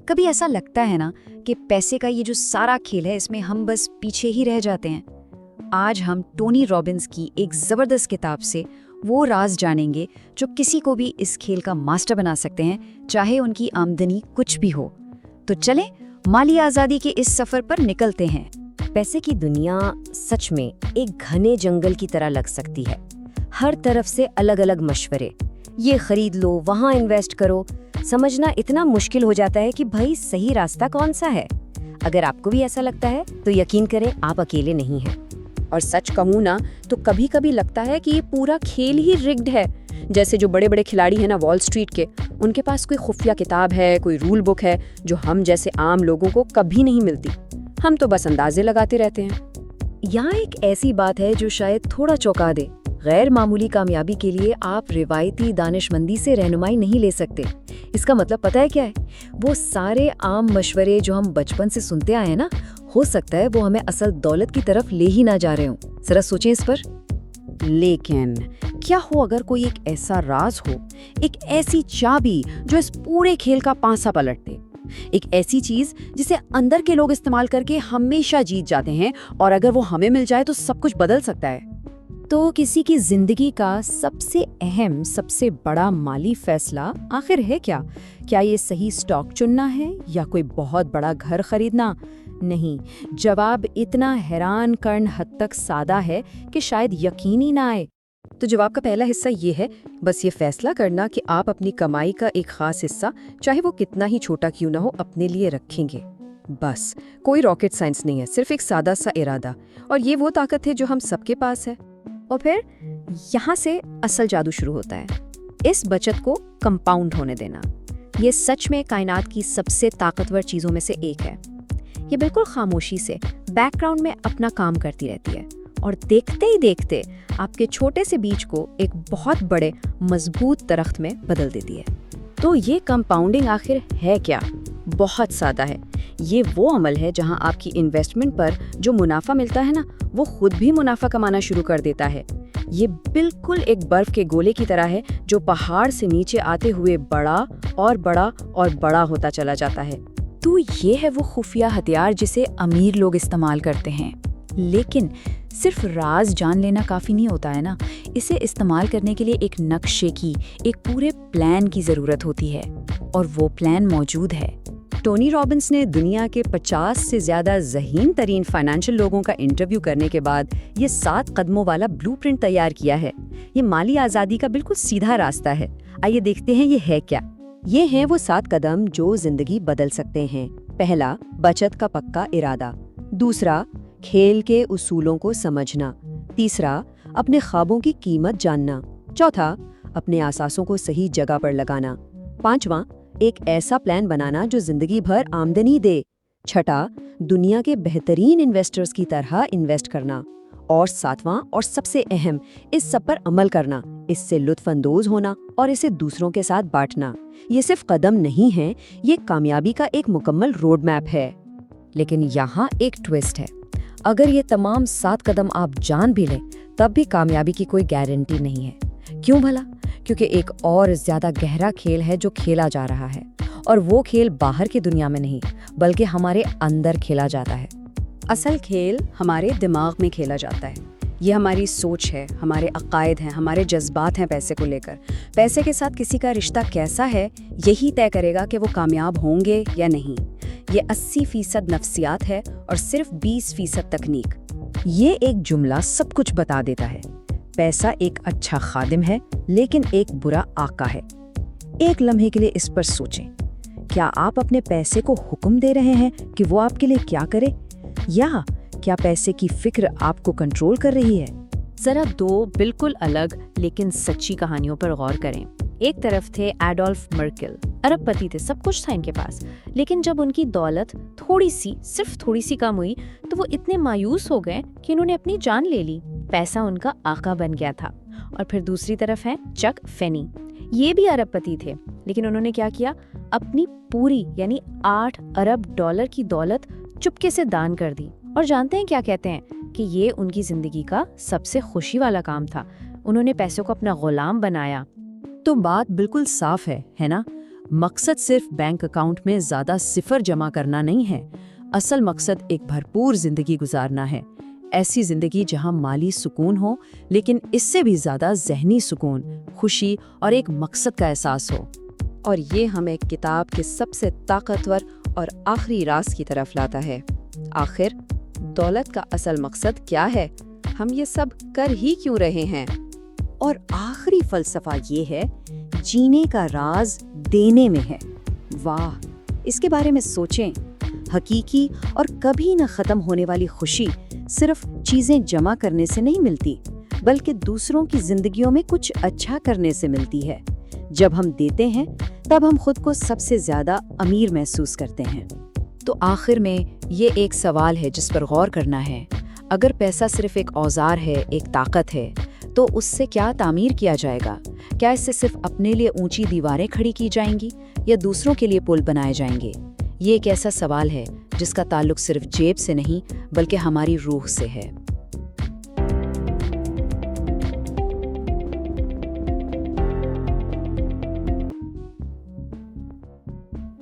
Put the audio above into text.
کبھی ایسا لگتا ہے نا کہ پیسے کا یہ جو سارا کھیل ہے اس میں ہم بس پیچھے ہی رہ جاتے ہیں۔ آج ہم ٹونی رابنس کی ایک زبردست کتاب سے وہ راز جانیں گے جو کسی کو بھی اس کھیل کا ماسٹر بنا سکتے ہیں، چاہے ان کی آمدنی کچھ بھی ہو۔ تو چلیں مالی آزادی کے اس سفر پر نکلتے ہیں۔ پیسے کی دنیا سچ میں ایک گھنے جنگل کی طرح لگ سکتی ہے۔ ہر طرف سے الگ الگ مشورے، یہ خرید لو، وہاں انویسٹ کرو۔ سمجھنا اتنا مشکل ہو جاتا ہے کہ بھائی صحیح راستہ کون سا ہے۔ اگر آپ کو بھی ایسا لگتا ہے تو یقین کریں آپ اکیلے نہیں ہیں۔ اور سچ کہوں نا تو کبھی کبھی لگتا ہے کہ یہ پورا کھیل ہی رگڈ ہے۔ جیسے جو بڑے بڑے کھلاڑی ہیں نا وال اسٹریٹ کے، ان کے پاس کوئی خفیہ کتاب ہے، کوئی رول بک ہے جو ہم جیسے عام لوگوں کو کبھی نہیں ملتی۔ ہم تو بس اندازے لگاتے رہتے ہیں۔ یہاں ایک ایسی بات ہے جو شاید تھوڑا چونکا دے۔ غیر معمولی کامیابی کے لیے آپ روایتی دانش مندی سے رہنمائی نہیں لے سکتے۔ اس کا مطلب پتہ ہے کیا ہے؟ وہ سارے عام مشورے جو ہم بچپن سے سنتے آئے ہیں نا، ہو سکتا ہے وہ ہمیں اصل دولت کی طرف لے ہی نہ جا رہے ہوں۔ ذرا سوچیں اس پر۔ لیکن کیا ہو اگر کوئی ایک ایسا راز ہو، ایک ایسی چابی جو اس پورے کھیل کا پانسا پلٹ دے، ایک ایسی چیز جسے اندر کے لوگ استعمال کر کے ہمیشہ جیت جاتے ہیں، اور اگر وہ ہمیں مل جائے تو سب کچھ بدل سکتا ہے؟ تو کسی کی زندگی کا سب سے اہم، سب سے بڑا مالی فیصلہ آخر ہے کیا؟ کیا یہ صحیح سٹاک چننا ہے یا کوئی بہت بڑا گھر خریدنا؟ نہیں، جواب اتنا حیران کرن حد تک سادہ ہے کہ شاید یقین ہی نہ آئے۔ تو جواب کا پہلا حصہ یہ ہے، بس یہ فیصلہ کرنا کہ آپ اپنی کمائی کا ایک خاص حصہ، چاہے وہ کتنا ہی چھوٹا کیوں نہ ہو، اپنے لیے رکھیں گے۔ بس کوئی راکٹ سائنس نہیں ہے، صرف ایک سادہ سا ارادہ، اور یہ وہ طاقت ہے جو ہم سب کے پاس ہے۔ اور پھر یہاں سے اصل جادو شروع ہوتا ہے، اس بچت کو کمپاؤنڈ ہونے دینا۔ یہ سچ میں کائنات کی سب سے طاقتور چیزوں میں سے ایک ہے۔ یہ بالکل خاموشی سے بیک گراؤنڈ میں اپنا کام کرتی رہتی ہے، اور دیکھتے ہی دیکھتے آپ کے چھوٹے سے بیج کو ایک بہت بڑے مضبوط درخت میں بدل دیتی ہے۔ تو یہ کمپاؤنڈنگ آخر ہے کیا؟ بہت سادہ ہے۔ یہ وہ عمل ہے جہاں آپ کی انویسٹمنٹ پر جو منافع ملتا ہے نا، وہ خود بھی منافع کمانا شروع کر دیتا ہے۔ یہ بالکل ایک برف کے گولے کی طرح ہے جو پہاڑ سے نیچے آتے ہوئے بڑا اور بڑا اور بڑا ہوتا چلا جاتا ہے۔ تو یہ ہے وہ خفیہ ہتھیار جسے امیر لوگ استعمال کرتے ہیں۔ لیکن صرف راز جان لینا کافی نہیں ہوتا ہے نا، اسے استعمال کرنے کے لیے ایک نقشے کی، ایک پورے پلان کی ضرورت ہوتی ہے، اور وہ پلان موجود ہے۔ ٹونی رابنس نے دنیا کے 50 سے زیادہ ذہین ترین فائنینشیل لوگوں کا انٹرویو کرنے کے بعد یہ 7 قدموں والا بلو پرنٹ تیار کیا ہے۔ یہ مالی آزادی کا بالکل سیدھا راستہ ہے۔ آئیے دیکھتے ہیں یہ ہے کیا۔ یہ ہیں وہ 7 قدم جو زندگی بدل سکتے ہیں۔ پہلا، بچت کا پکا ارادہ۔ دوسرا، کھیل کے اصولوں کو سمجھنا۔ تیسرا، اپنے خوابوں کی قیمت جاننا۔ چوتھا، اپنے اثاثوں کو صحیح جگہ پر لگانا۔ پانچواں، ایک ایسا پلان بنانا جو زندگی بھر آمدنی دے۔ چھٹا، دنیا کے بہترین انویسٹرز کی طرح انویسٹ کرنا۔ اور ساتواں اور سب سے اہم، اس سب پر عمل کرنا، اس سے لطف اندوز ہونا اور اسے دوسروں کے ساتھ بانٹنا۔ یہ صرف قدم نہیں ہیں، یہ کامیابی کا ایک مکمل روڈ میپ ہے۔ لیکن یہاں ایک ٹویسٹ ہے۔ اگر یہ تمام 7 قدم آپ جان بھی لیں، تب بھی کامیابی کی کوئی گارنٹی نہیں ہے۔ کیوں بھلا؟ کیونکہ ایک اور زیادہ گہرا کھیل ہے جو کھیلا جا رہا ہے، اور وہ کھیل باہر کی دنیا میں نہیں بلکہ ہمارے اندر کھیلا جاتا ہے۔ اصل کھیل ہمارے دماغ میں کھیلا جاتا ہے۔ یہ ہماری سوچ ہے، ہمارے عقائد ہیں، ہمارے جذبات ہیں پیسے کو لے کر۔ پیسے کے ساتھ کسی کا رشتہ کیسا ہے، یہی طے کرے گا کہ وہ کامیاب ہوں گے یا نہیں۔ یہ 80% نفسیات ہے اور صرف 20% تکنیک۔ یہ ایک جملہ سب کچھ بتا دیتا ہے۔ پیسہ ایک اچھا خادم ہے لیکن ایک برا آقا ہے۔ ایک لمحے کے لیے اس پر سوچیں۔ کیا آپ اپنے پیسے کو حکم دے رہے ہیں کہ وہ آپ کے لیے کیا کرے، یا کیا پیسے کی فکر آپ کو کنٹرول کر رہی ہے؟ ذرا 2 بالکل الگ لیکن سچی کہانیوں پر غور کریں۔ ایک طرف تھے ایڈولف مرکل، ارب پتی تھے، سب کچھ تھا ان کے پاس، لیکن جب ان کی دولت صرف تھوڑی سی کم ہوئی تو وہ اتنے مایوس ہو گئے کہ انہوں نے اپنی جان لے لی۔ پیسہ ان کا آقا بن گیا تھا۔ اور پھر دوسری طرف ہے چک فینی، یہ بھی ارب پتی تھے، لیکن انہوں نے کیا کیا، اپنی پوری یعنی $8 ارب کی دولت چپکے سے دان کر دی۔ اور جانتے ہیں کیا کہتے ہیں کہ یہ ان کی زندگی کا سب سے خوشی والا کام تھا. انہوں نے پیسوں کو اپنا غلام بنایا. تو بات بالکل صاف ہے نا؟ مقصد صرف بینک اکاؤنٹ میں زیادہ صفر جمع کرنا نہیں ہے. اصل مقصد ایک بھرپور زندگی گزارنا ہے. ایسی زندگی جہاں مالی سکون ہو لیکن اس سے بھی زیادہ ذہنی سکون، خوشی اور ایک مقصد کا احساس ہو. اور یہ ہمیں کتاب کے سب سے طاقتور اور آخری راز کی طرف لاتا ہے. آخر دولت کا اصل مقصد کیا ہے؟ ہم یہ سب کر ہی کیوں رہے ہیں؟ اور آخری فلسفہ یہ ہے، جینے کا راز دینے میں ہے. واہ، اس کے بارے میں سوچیں. حقیقی اور کبھی نہ ختم ہونے والی خوشی صرف چیزیں جمع کرنے سے نہیں ملتی، بلکہ دوسروں کی زندگیوں میں کچھ اچھا کرنے سے ملتی ہے. جب ہم دیتے ہیں تب ہم خود کو سب سے زیادہ امیر محسوس کرتے ہیں. تو آخر میں یہ ایک سوال ہے جس پر غور کرنا ہے. اگر پیسہ صرف ایک اوزار ہے، ایک طاقت ہے، تو اس سے کیا تعمیر کیا جائے گا؟ کیا اس سے صرف اپنے لیے اونچی دیواریں کھڑی کی جائیں گی یا دوسروں کے لیے پل بنائے جائیں گے؟ یہ ایک ایسا سوال ہے جس کا تعلق صرف جیب سے نہیں بلکہ ہماری روح سے ہے.